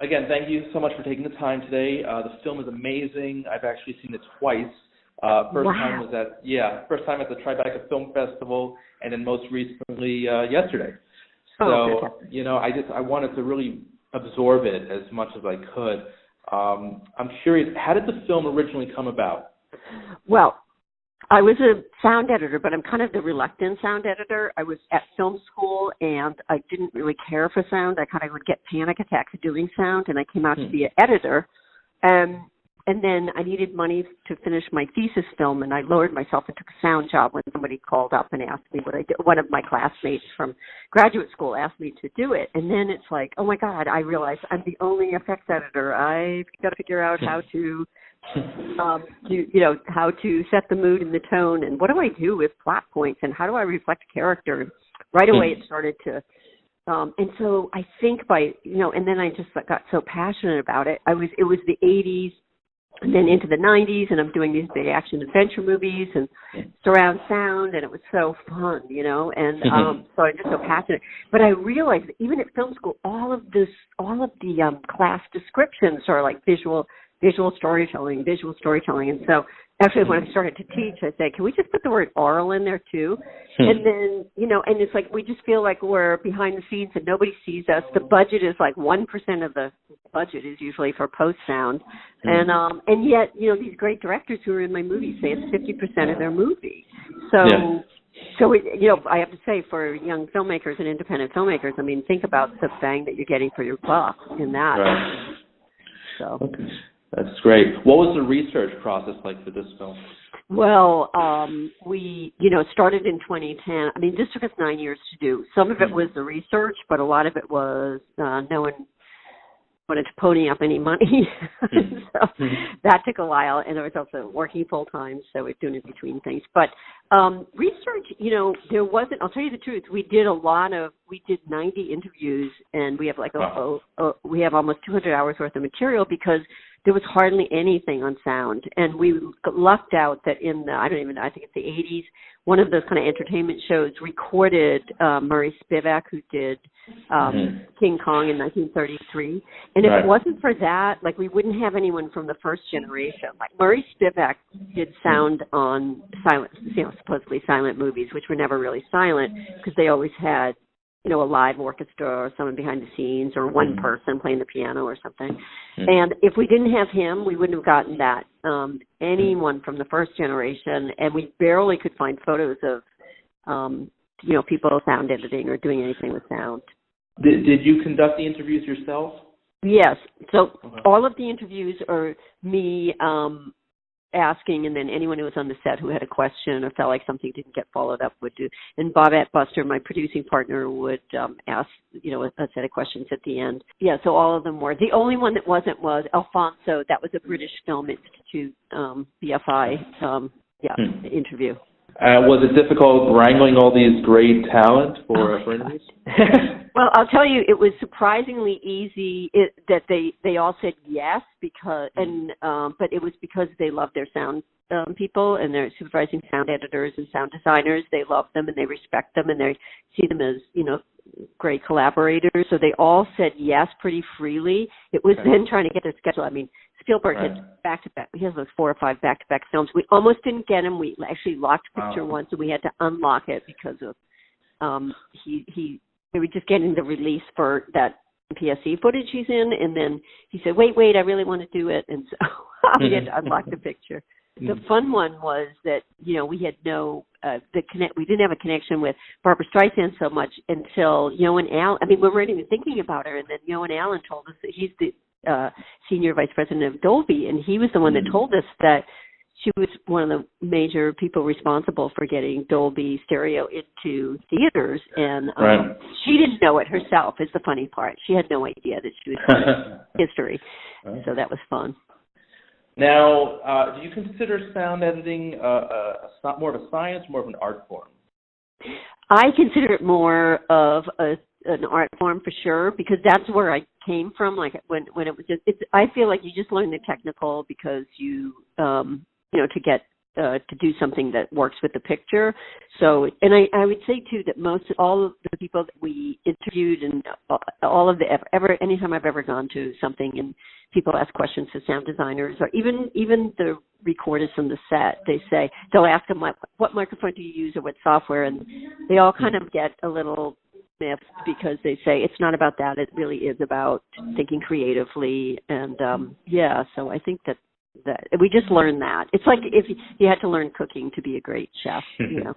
again, thank you so much for taking the time today. The film is amazing. I've actually seen it twice. First time at the Tribeca Film Festival, and then most recently yesterday. So, I wanted to really absorb it as much as I could. I'm curious, how did the film originally come about? Well, I was a sound editor, but I'm kind of the reluctant sound editor. I was at film school, and I didn't really care for sound. I kind of would get panic attacks doing sound, and I came out to be an editor. And then I needed money to finish my thesis film, and I lowered myself and took a sound job when somebody called up and asked me what I did. One of my classmates from graduate school asked me to do it. And then it's like, oh, my God, I realized I'm the only effects editor. I've got to figure out how to how to set the mood and the tone, and what do I do with plot points, and how do I reflect character? And right away it started to, and so I think and then I just got so passionate about it. It was the 80s, and then into the 90s, and I'm doing these big action adventure movies and surround sound, and it was so fun, and so I'm just so passionate. But I realized that even at film school, all of the class descriptions are like visual storytelling. And so actually when I started to teach, I said, can we just put the word oral in there too? And then, and it's like we just feel like we're behind the scenes and nobody sees us. The budget is like 1% of the budget is usually for post-sound. And yet, these great directors who are in my movies say it's 50% of their movie. So I have to say, for young filmmakers and independent filmmakers, I mean, think about the bang that you're getting for your buck in that. Right. So. Okay. That's great. What was the research process like for this film? Well, we, started in 2010. I mean, this took us 9 years to do. Some of it was the research, but a lot of it was no one wanted to pony up any money. So that took a while, and I was also working full time, so we're doing it between things. But research, there wasn't. I'll tell you the truth. We did 90 interviews, and we have we have almost 200 hours worth of material because there was hardly anything on sound. And we lucked out that I think it's the 80s, one of those kind of entertainment shows recorded Murray Spivak, who did King Kong in 1933. And if it wasn't for that, we wouldn't have anyone from the first generation. Like Murray Spivak did sound on silent, supposedly silent movies, which were never really silent because they always had a live orchestra or someone behind the scenes or one person playing the piano or something. And if we didn't have him, we wouldn't have gotten that. Anyone from the first generation, and we barely could find photos of, people sound editing or doing anything with sound. Did you conduct the interviews yourself? Yes. So all of the interviews are me asking, and then anyone who was on the set who had a question or felt like something didn't get followed up would do. And Bobette Buster, my producing partner, would ask, a set of questions at the end. Yeah, so all of them were. The only one that wasn't was Alfonso. That was a British Film Institute BFI interview. Was it difficult wrangling all these great talent for interviews? Well, I'll tell you, it was surprisingly easy that they all said yes but it was because they love their sound people and their supervising sound editors and sound designers. They love them and they respect them and they see them as great collaborators. So they all said yes pretty freely. It was then trying to get their schedule. I mean, Spielberg had back-to-back. He has those 4 or 5 back-to-back films. We almost didn't get him. We actually locked a picture once, and we had to unlock it because of they were just getting the release for that PSC footage he's in, and then he said, "Wait, I really want to do it," and so we had to unlock the picture. The fun one was that we had we didn't have a connection with Barbara Streisand so much until Joan Allen. I mean, we weren't even thinking about her, and then Joan Allen told us that he's the senior vice president of Dolby, and he was the one that told us that she was one of the major people responsible for getting Dolby stereo into theaters, and she didn't know it herself, is the funny part. She had no idea that she was doing history, so that was fun. Now, do you consider sound editing more of a science, more of an art form? I consider it more of an art form for sure, because that's where I came from. Like when it was I feel like you just learn the technical because you to get to do something that works with the picture. So, and I would say too that all of the people that we interviewed and all of anytime I've ever gone to something and people ask questions to sound designers or even the recorders from the set, they'll ask them what microphone do you use or what software, and they all kind of get a little miffed because they say it's not about that. It really is about thinking creatively, and so I think that we just learned that. It's like if you had to learn cooking to be a great chef, you know.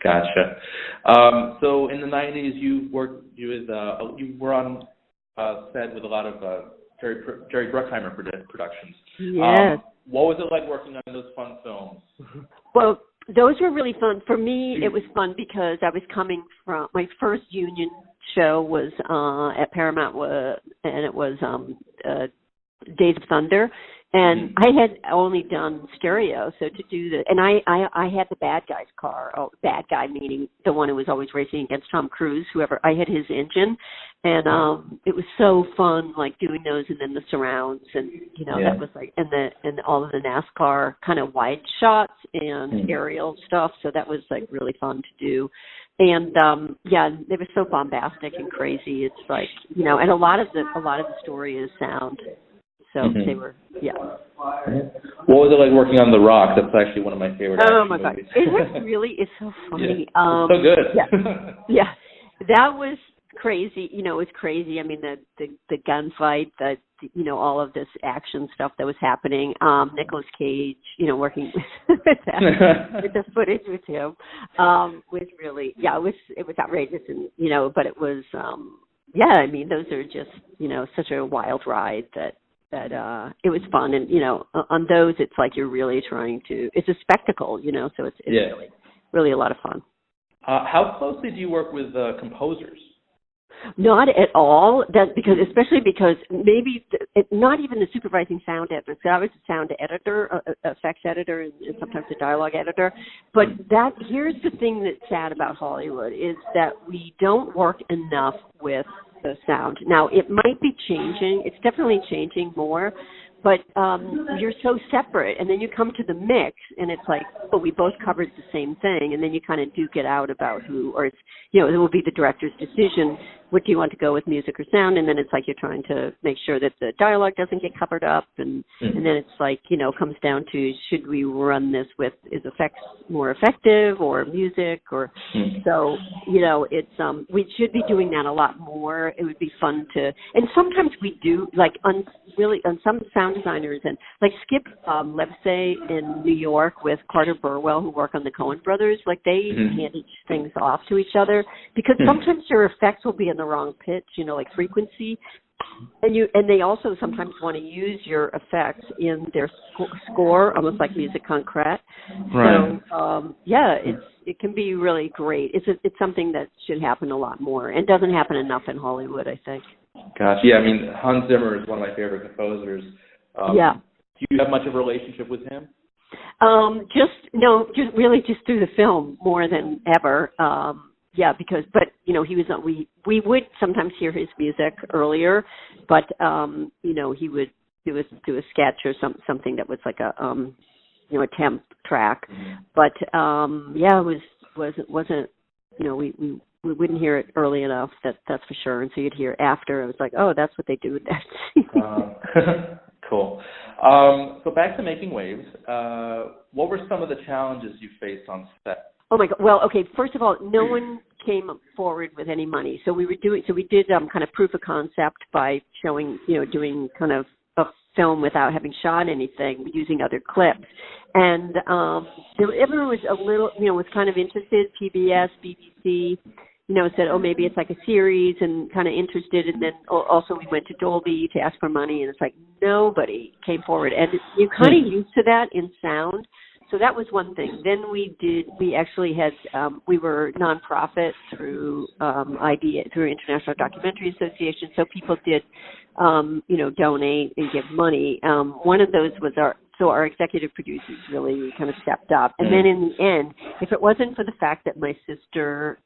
Gotcha. So in the 90s, you were on set with a lot of Jerry Bruckheimer productions. Yes. What was it like working on those fun films? Well, those were really fun. For me, it was fun because I was coming from my first union show was at Paramount, and it was Days of Thunder. And I had only done stereo, so to do and I had the bad guy's car. Oh, bad guy meaning the one who was always racing against Tom Cruise. I had his engine, and it was so fun, like doing those, and then the surrounds, and that was like, and all of the NASCAR kind of wide shots and aerial stuff. So that was like really fun to do. And they were so bombastic and crazy. It's like and a lot of the story is sound. So they were, What was it like working on The Rock? That's actually one of my favorite action my God. movies. It really is so funny. It's so good. That was crazy. It was crazy. I mean, the gunfight, all of this action stuff that was happening. Nicolas Cage, working with the footage with him was really, it was outrageous, and but it was, I mean, those are just, such a wild ride that it was fun. And, on those, it's like you're really trying to, it's a spectacle, so it's really, really a lot of fun. How closely do you work with composers? Not at all. Especially because maybe not even the supervising sound editor. So I was a sound editor, effects editor, and sometimes a dialogue editor. But here's the thing that's sad about Hollywood is that we don't work enough with the sound. Now, it might be changing. It's definitely changing more. But you're so separate, and then you come to the mix, and it's like, we both covered the same thing, and then you kind of duke it out about who, or it's, it will be the director's decision. What do you want to go with, music or sound? And then it's like you're trying to make sure that the dialogue doesn't get covered up, and then it's like, comes down to, should we run this with, is effects more effective, or music, or so, it's we should be doing that a lot more. It would be fun to, and sometimes we do, like on some sound designers, and like Skip Levesey in New York with Carter Burwell, who work on the Coen brothers, like they hand each things off to each other, because sometimes your effects will be in the wrong pitch, like frequency, and they also sometimes want to use your effects in their score, almost like musique concrète. Right. So it can be really great. It's something that should happen a lot more, and doesn't happen enough in Hollywood, I think. Gosh, I mean, Hans Zimmer is one of my favorite composers. Do you have much of a relationship with him? Just really just through the film more than ever. But he was we would sometimes hear his music earlier, but he would do a sketch or something that was like a temp track, but it wasn't we wouldn't hear it early enough, that's for sure, and so you'd hear after. It was like, oh, that's what they do with that. Cool. So back to Making Waves. What were some of the challenges you faced on set? Oh my God. Well, okay. First of all, no one came forward with any money. So we did kind of proof of concept by showing, doing kind of a film without having shot anything, using other clips. And everyone was a little, was kind of interested. PBS, BBC, said, oh, maybe it's like a series, and kind of interested. And then also we went to Dolby to ask for money, and it's like nobody came forward. And you're kind of used to that in sound. So that was one thing. Then we actually had, we were nonprofit through through International Documentary Association. So people did, donate and give money. One of those was our executive producers really kind of stepped up. And then in the end, if it wasn't for the fact that my sister,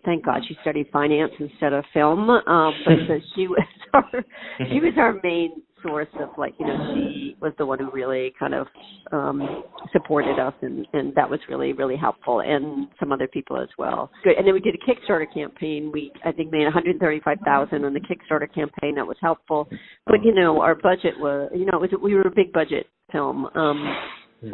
thank God, she studied finance instead of film, but so she was our main source of she was the one who really kind of supported us, and that was really, really helpful, and some other people as well. Good. And then we did a Kickstarter campaign. We, I think, made $135,000 on the Kickstarter campaign. That was helpful. But, our budget was, we were a big budget film.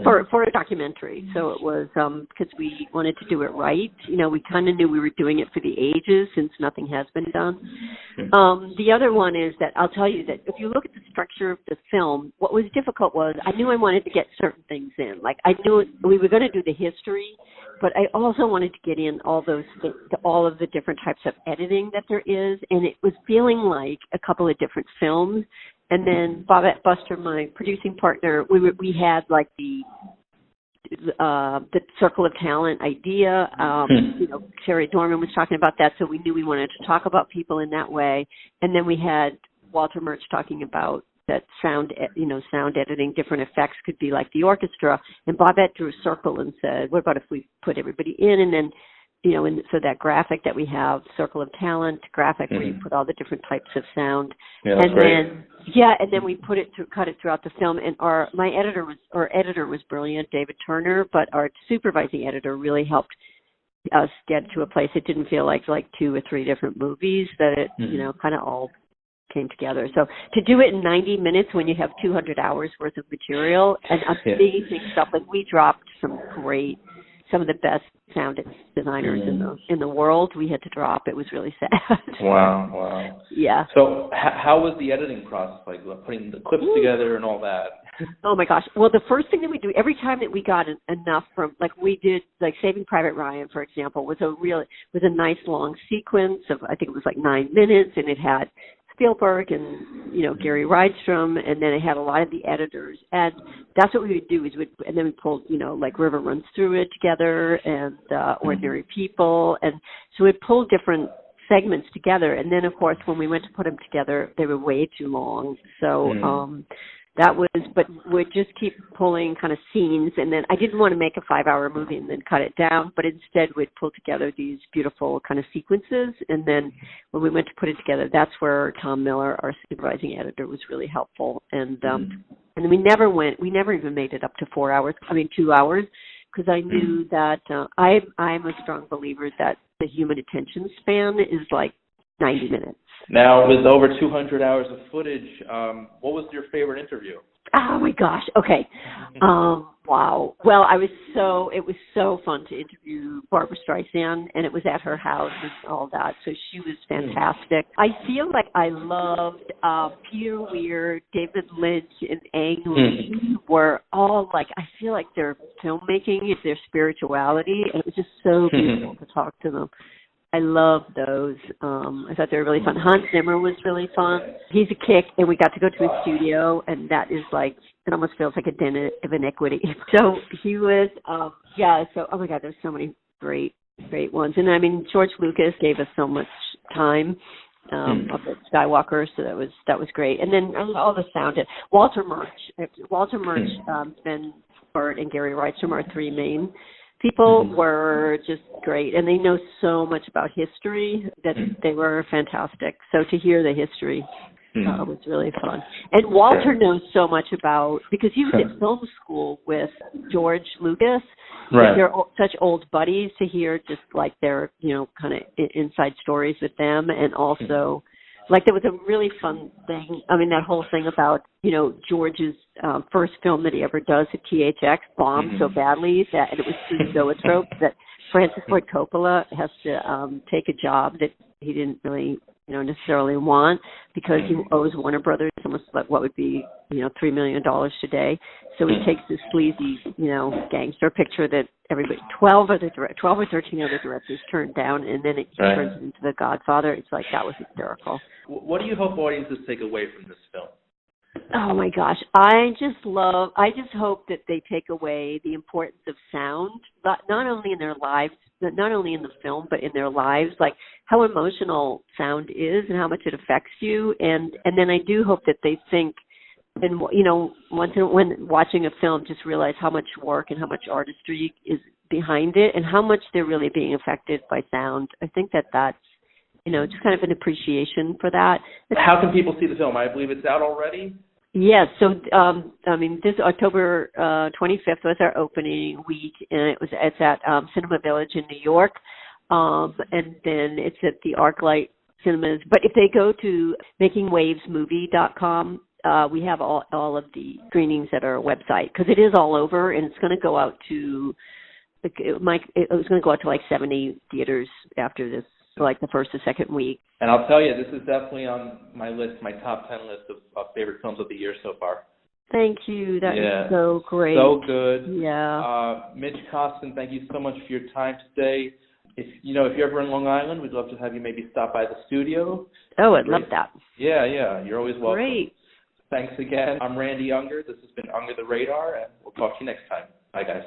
For a documentary. So it was because we wanted to do it right. We kind of knew we were doing it for the ages since nothing has been done. The other one is that I'll tell you that if you look at the structure of the film, what was difficult was I knew I wanted to get certain things in. Like I knew we were going to do the history, but I also wanted to get in all those things, all of the different types of editing that there is, and it was feeling like a couple of different films. And then Bobette Buster, my producing partner, we had like the circle of talent idea. Terry Dorman was talking about that, so we knew we wanted to talk about people in that way. And then we had Walter Murch talking about that sound editing, different effects could be like the orchestra. And Bobette drew a circle and said, "What about if we put everybody in?" And then and so that graphic that we have, Circle of Talent graphic, where you put all the different types of sound, and then we cut it throughout the film. And our editor was brilliant, David Turner, but our supervising editor really helped us get to a place. It didn't feel like 2 or 3 different movies, that it kind of all came together. So to do it in 90 minutes when you have 200 hours worth of material and amazing stuff, like we dropped some of the best sound designers in the world. We had to drop. It was really sad. Wow. Yeah. So how was the editing process, like putting the clips together and all that? Oh my gosh. Well, the first thing that we do every time that we got enough from, we did, Saving Private Ryan, for example, was a nice long sequence of, I think it was 9 minutes, and it had Spielberg and Gary Rydstrom, and then it had a lot of the editors, and that's what we would do and then we pulled River Runs Through It together, and Ordinary People, and so we'd pull different segments together, and then of course when we went to put them together they were way too long, so but we'd just keep pulling kind of scenes, and then I didn't want to make a 5-hour movie and then cut it down, but instead we'd pull together these beautiful kind of sequences, and then when we went to put it together, that's where Tom Miller, our supervising editor, was really helpful, and then we never even made it up to 2 hours, because I knew that I'm a strong believer that the human attention span is 90 minutes. Now, with over 200 hours of footage, what was your favorite interview? Oh my gosh. Okay. Wow. Well, it was so fun to interview Barbra Streisand, and it was at her house and all that. So she was fantastic. I feel like I loved Peter Weir, David Lynch, and Ang Lee were all I feel like their filmmaking is their spirituality, and it was just so beautiful to talk to them. I love those. I thought they were really fun. Hans Zimmer was really fun. He's a kick, and we got to go to his studio, and that is it almost feels like a den of iniquity. So he was, so, oh my God, there's so many great ones. And I mean, George Lucas gave us so much time of the Skywalker, so that was great. And then all the sound. Walter Murch, Ben Burt, and Gary Rydstrom are 3 main people were just great, and they know so much about history that they were fantastic. So to hear the history was really fun. And Walter knows so much because he was at film school with George Lucas. Right. They're such old buddies, to hear just their, kind of inside stories with them, and also there was a really fun thing. I mean, that whole thing about, George's first film that he ever does at THX bombed so badly and it was through zoetrope that Francis Ford Coppola has to take a job that he didn't really, necessarily want, because he owes Warner Brothers almost what would be, $3 million today. So he takes this sleazy, gangster picture that 12 or 13 other directors turned down, and then it turns into The Godfather. It's that was hysterical. What do you hope audiences take away from this film? Oh my gosh, I just hope that they take away the importance of sound, not only in their lives, not only in the film, but in their lives, how emotional sound is and how much it affects you. And then I do hope that they think, and when watching a film, just realize how much work and how much artistry is behind it, and how much they're really being affected by sound. I think that's just kind of an appreciation for that. How can people see the film? I believe it's out already. Yes, so this October 25th was our opening week, and it's at Cinema Village in New York, and then it's at the ArcLight Cinemas. But if they go to makingwavesmovie.com, we have all of the screenings at our website, because it is all over, and it's going to go out to it was going to go out to like 70 theaters after this, like the first or second week. And I'll tell you, this is definitely on my list, my top 10 list of favorite films of the year so far. Thank you. That is so great. So good. Yeah. Midge, Costin, thank you so much for your time today. If you're ever in Long Island, we'd love to have you maybe stop by the studio. Oh, I'd love that. Yeah. You're always welcome. Great. Thanks again. I'm Randy Unger. This has been Unger the Radar, and we'll talk to you next time. Bye, guys.